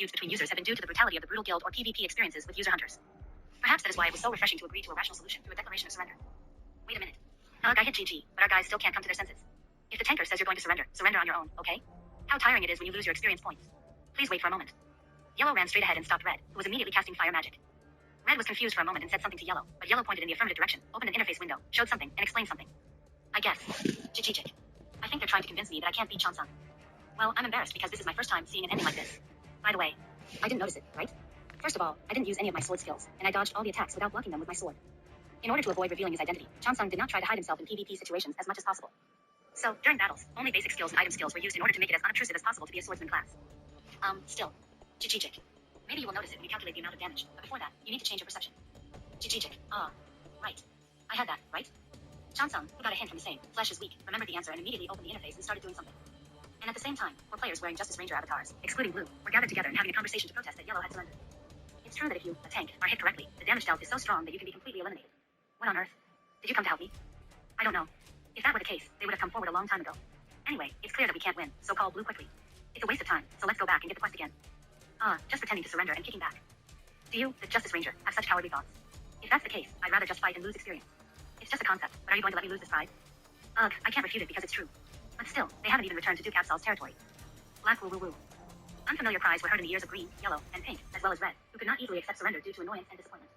disputes between users have been due to the brutality of the brutal guild or PvP experiences with user hunters. Perhaps that is why it was so refreshing to agree to a rational solution through a declaration of surrender. Wait a minute. Ugh, I hit GG, but our guys still can't come to their senses. If the tanker says you're going to surrender, surrender on your own, okay? How tiring it is when you lose your experience points. Please wait for a moment. Yellow ran straight ahead and stopped Red, who was immediately casting fire magic. Red was confused for a moment and said something to Yellow, but Yellow pointed in the affirmative direction, opened an interface window, showed something, and explained something. I guess. Chichichik. I think they're trying to convince me that I can't beat Chansung. Well, I'm embarrassed because this is my first time seeing an ending like this. By the way, I didn't notice it, right? First of all, I didn't use any of my sword skills, and I dodged all the attacks without blocking them with my sword. In order to avoid revealing his identity, Chansung did not try to hide himself in PvP situations as much as possible. So, during battles, only basic skills and item skills were used in order to make it as unobtrusive as possible to be a swordsman class. Still. Chichichik. Maybe you will notice it when you calculate the amount of damage, but before that, you need to change your perception. Chichichik. Right. I had that, right? Chansung, who got a hint from the same, Flesh is weak, remembered the answer and immediately opened the interface and started doing something. And at the same time, 4 players wearing Justice Ranger avatars, excluding Blue, were gathered together and having a conversation to protest that Yellow had surrendered. It's true that if you, a tank, are hit correctly, the damage dealt is so strong that you can be completely eliminated. What on earth? Did you come to help me? I don't know. If that were the case, they would have come forward a long time ago. Anyway, it's clear that we can't win, so call Blue quickly. It's a waste of time, so let's go back and get the quest again. Just pretending to surrender and kicking back. Do you, the Justice Ranger, have such cowardly thoughts? If that's the case, I'd rather just fight and lose experience. It's just a concept, but are you going to let me lose this pride? Ugh, I can't refute it because it's true. But still, they haven't even returned to Duke Absol's territory. Black woo woo woo. Unfamiliar cries were heard in the ears of Green, Yellow, and Pink, as well as Red, who could not easily accept surrender due to annoyance and disappointment.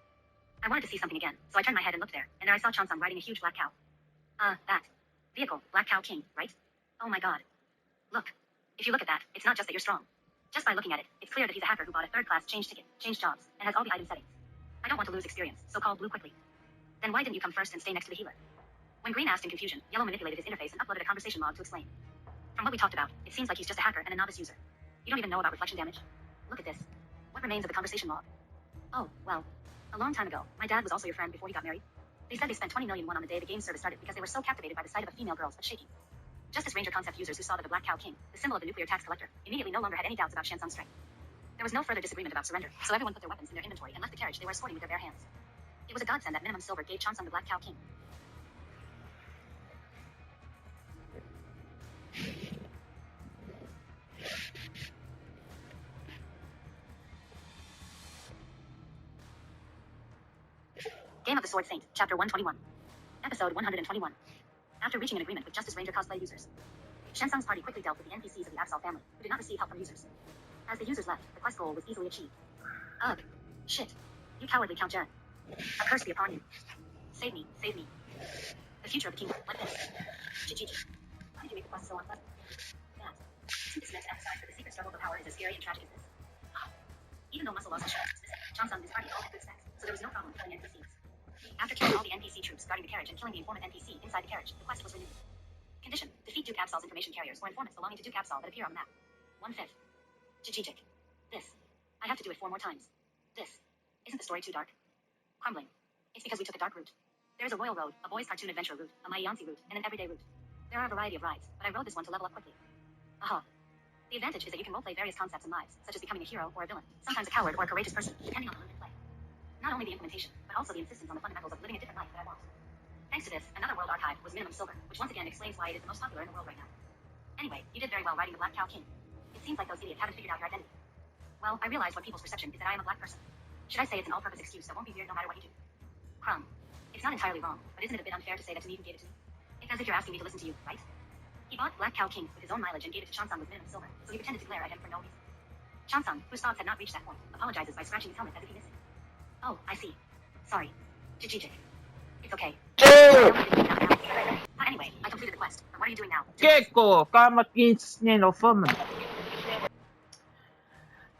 I wanted to see something again, so I turned my head and looked there, and there I saw Chansung riding a huge black cow. That. Vehicle, Black Cow King, right? Oh my god. Look. If you look at that, it's not just that you're strong. Just by looking at it, it's clear that he's a hacker who bought a third-class change ticket, changed jobs, and has all the item settings. I don't want to lose experience, so call Blue quickly. Then why didn't you come first and stay next to the healer? When Green asked in confusion, Yellow manipulated his interface and uploaded a conversation log to explain. From what we talked about, it seems like he's just a hacker and a novice user. You don't even know about reflection damage? Look at this. What remains of the conversation log? Oh, well. A long time ago, my dad was also your friend before he got married. They said they spent 20 million won on the day the game service started because they were so captivated by the sight of a female girl's butt shaking. Justice Ranger concept users who saw that the Black Cow King, the symbol of the nuclear tax collector, immediately no longer had any doubts about Shansung's strength. There was no further disagreement about surrender, so everyone put their weapons in their inventory and left the carriage they were escorting with their bare hands. It was a godsend that minimum silver gave Chansung the Black Cow King. Game of the Sword Saint, Chapter 121. Episode 121. After reaching an agreement with Justice Ranger cosplay users, Shansung's party quickly dealt with the NPCs of the Absol family, who did not receive help from users. As the users left, the quest goal was easily achieved. Ugh. Shit. You cowardly Count Jaren. A curse be upon you. Save me, save me. The future of the kingdom, like this. GG. Why did you make the quest so unpleasant? That. Isn't this meant to emphasize that the secret struggle for power is as scary and tragic as this? Even though muscle loss insurance was missing, Chansung and his party all had good specs, so there was no problem killing NPCs. After killing all the NPC troops guarding the carriage and killing the informant NPC inside the carriage, the quest was renewed. Condition: defeat Duke Absol's information carriers or informants belonging to Duke Absol that appear on the map. 1/5. Chichichik. This. I have to do it 4 more times. This. Isn't the story too dark? Crumbling. It's because we took a dark route. There is a royal road, a boys' cartoon adventure route, a Maiyansi route, and an everyday route. There are a variety of rides, but I rode this one to level up quickly. Aha. The advantage is that you can roleplay various concepts and lives, such as becoming a hero or a villain, sometimes a coward or a courageous person, depending on the limited play. Not only the implementation, but also the insistence on the fundamentals of living a different life that I want. Thanks to this, another world archive was minimum silver, which once again explains why it is the most popular in the world right now. Anyway, you did very well riding the Black Cow King. It seems like those idiots haven't figured out your identity. Well, I realize what people's perception is that I am a black person. Should I say it's an all-purpose excuse that won't be weird no matter what you do? Crumb. It's not entirely wrong, but isn't it a bit unfair to say that to me who gave it to me? It's as if you're asking me to listen to you, right? He bought Black Cow King with his own mileage and gave it to Chansung with minimum silver, so he pretended to glare at him for no reason. Chansung, whose thoughts had not reached that point, apologizes by scratching his helmet as if he missed it. Oh, I see. Sorry. Chichichik. It's okay. Anyway, I completed the quest. What are you doing now? Gecko,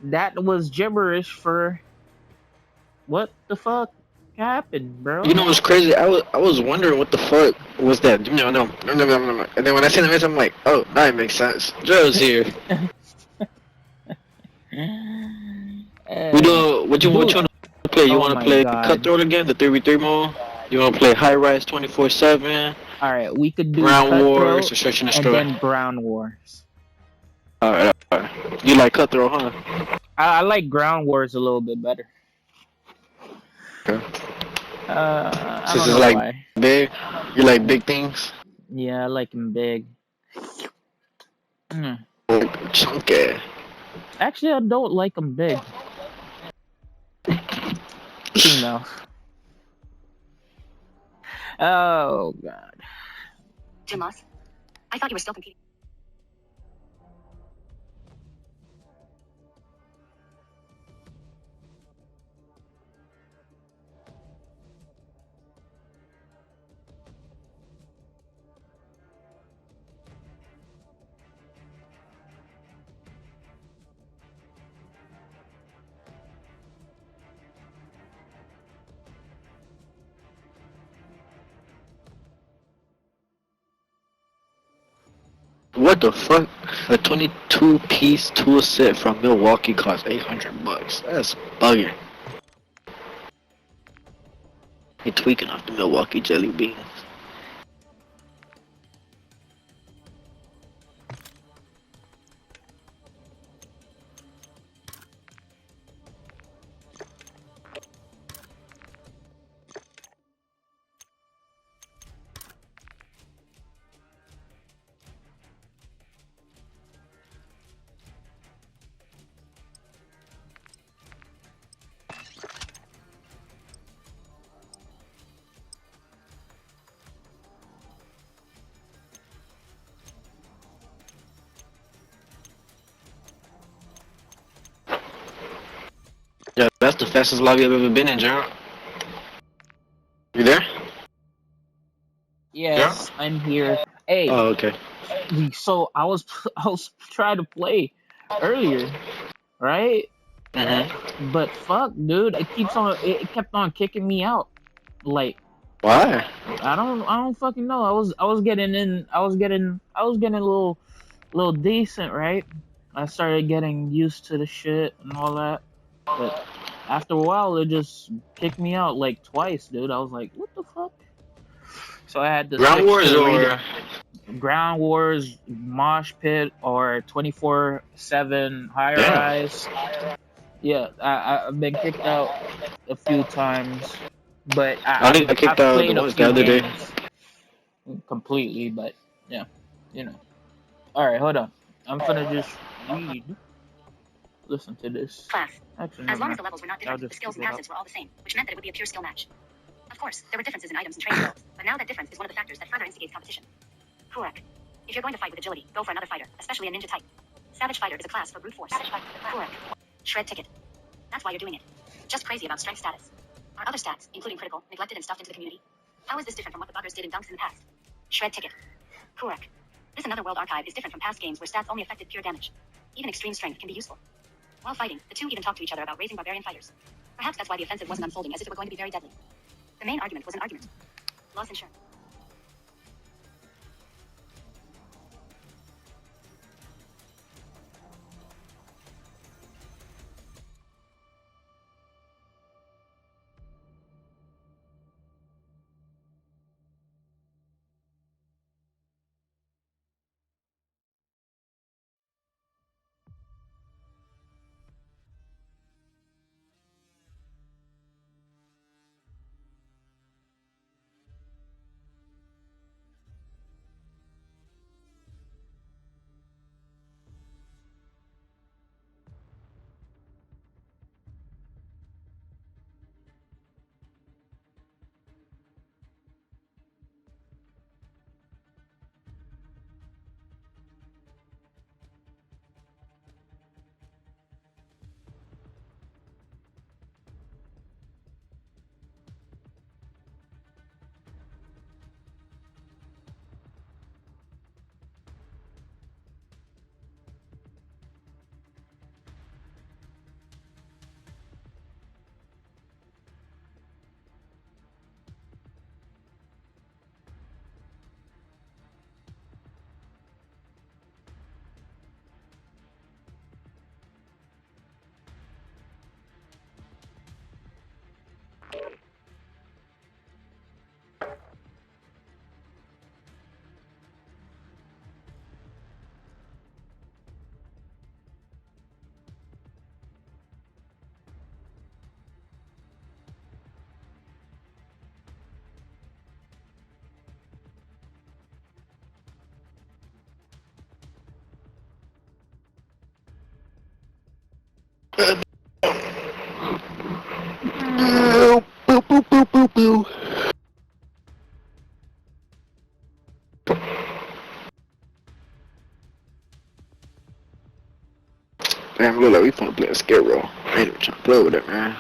that was gibberish for what the fuck happened, bro? You know what's crazy? I was wondering what the fuck was that. No. And then when I seen the message, I'm like, oh, that makes sense. Joe's here. We do. What you want to play? You want to play Cutthroat again, the 3v3 mode? You want to play High Rise 24/7? All right, we could do Ground Wars or Search and Destroy. And then Ground Wars. All right. You like Cutthroat, huh? I like Ground Wars a little bit better. Okay. I Since don't know it's like why. big, you like big things. Yeah, I like them big. Chunky. Actually, I don't like them big. Female. Oh god. Jim Moss? I thought you were still competing. What the fuck? A 22-piece tool set from Milwaukee costs $800. That's bugging. He tweaking off the Milwaukee jelly beans. Yeah, that's the fastest lobby I've ever been in, Gerald. You there? Yes, I'm here. Hey, Oh, okay. so I was I was trying to play earlier, right? But fuck, dude, it kept on kicking me out. Like Why? I don't fucking know. I was getting in. I was getting a little decent, right? I started getting used to the shit and all that, but after a while, it just kicked me out like twice, dude. I was like, what the fuck? So I had to Ground switch Wars to or Ground Wars, Mosh Pit, or 24/7 High damn? Rise. Yeah, I've been kicked out a few times, but I think I kicked I've out the played a ones the few other day. games completely. But yeah, you know. All right, hold on. I'm gonna just read. Listen to this. Class. Actually, As never long as mind. the levels were not I'll different, the just skills keep and it up. passives were all the same, which meant that it would be a pure skill match. Of course, there were differences in items and training skills, but now that difference is one of the factors that further instigates competition. Kurak. If you're going to fight with agility, go for another fighter, especially a ninja type. Savage Fighter is a class for brute force. Kurak. Shred Ticket. That's why you're doing it. Just crazy about strength status. Are other stats, including critical, neglected and stuffed into the community? How is this different from what the buggers did in dunks in the past? Shred Ticket. Kurak. This Another World archive is different from past games where stats only affected pure damage. Even extreme strength can be useful. While fighting, the two even talked to each other about raising barbarian fighters. Perhaps that's why the offensive wasn't unfolding as if it were going to be very deadly. The main argument was an argument. Loss insurance. Boo, boo, boo, boo, boo. Damn, look like we finna play a scare roll. I ain't even trying to play with it, man.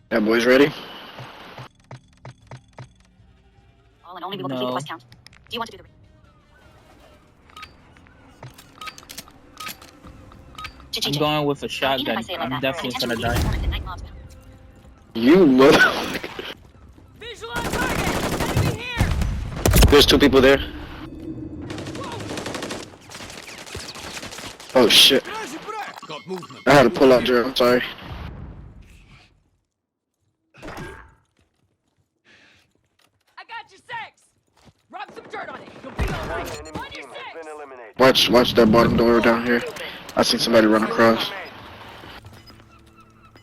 That boys ready? All and only we will complete the quest count. Do you want to do the... I'm going with a shotgun. I'm definitely gonna die. You motherfucker. Visualize target! Enemy here! There's 2 people there. Oh shit. Got movement. I had to pull out Jared, I'm sorry. I got your 6! Rub some dirt on it. You'll be alright. On your 6! Watch that bottom door down here. I seen somebody run across.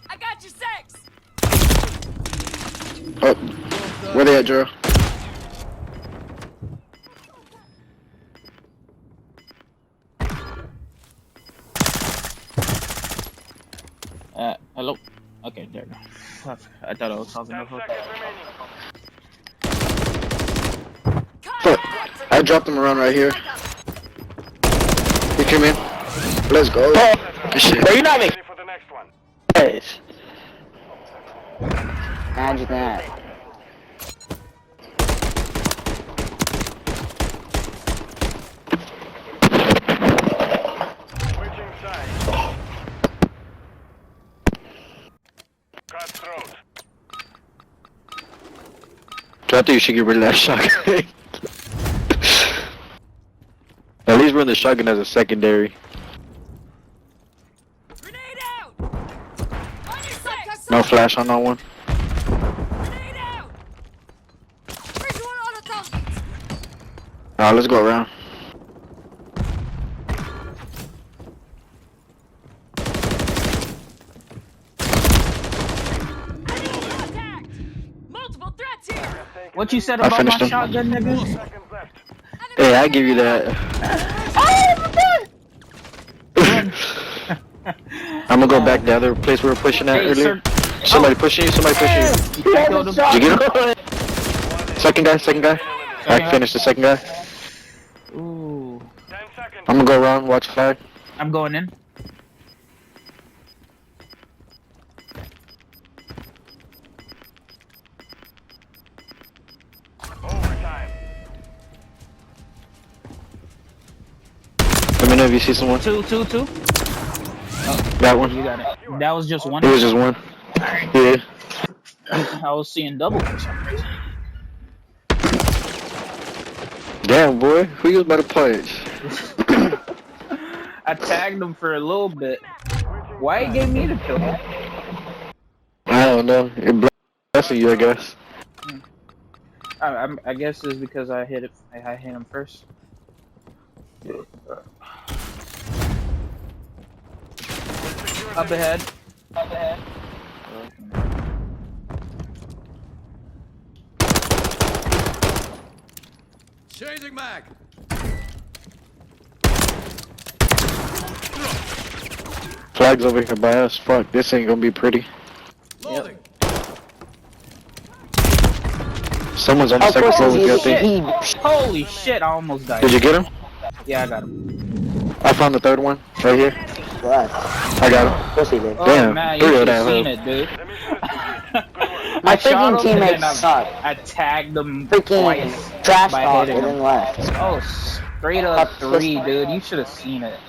I got your 6! Oh, where they at, Jared? Hello? Okay, there we go. I thought I was talking about Fuck. I dropped him around right here. He came in. Let's go. Good shit. Bro, you not me. For the next one. Yes. Imagine that. Switching sides. Cut throat. I think you should get rid of that shotgun. At least run the shotgun as a secondary. Grenade out! On your 6! No flash on that one. Grenade out! Visual auto target! Alright, let's go around. Contact! Multiple threats here! what you said I about my finished him. shotgun, nigga? Seconds left. Hey, I give you that. I'm gonna go back the other place we were pushing at Hey, earlier. sir. Somebody pushing you, somebody pushing you. You killed him? Did you get him? Second guy, second guy. I finished the second guy. Ooh. 10 seconds. I'm gonna go around, watch flag. I'm going in. Overtime. Let me know if you see someone. Two. That one. You got it. That was just one. It was just one. Yeah. I was seeing double for some reason. Damn, boy. Who you was about to punch? I tagged him for a little bit. Why he gave me the kill? I don't know. It blessing you, I guess. I guess it's because I hit it. I hit him first. Up ahead. Changing mag! Flag's over here by us. Fuck, this ain't gonna be pretty. Loading! Someone's on the Of second course floor with you, I it's think. he. Holy shit! I almost died. Did you get him? Yeah, I got him. I found the third one. Right here. What? I got him. Of course he did. Oh Damn, man, three you of should that, have seen huh? it, dude. My I shot freaking him and teammates then suck. I tagged them Freaking twice trash by talk hitting and him. then left. Oh, straight up 3, dude. You should have seen it.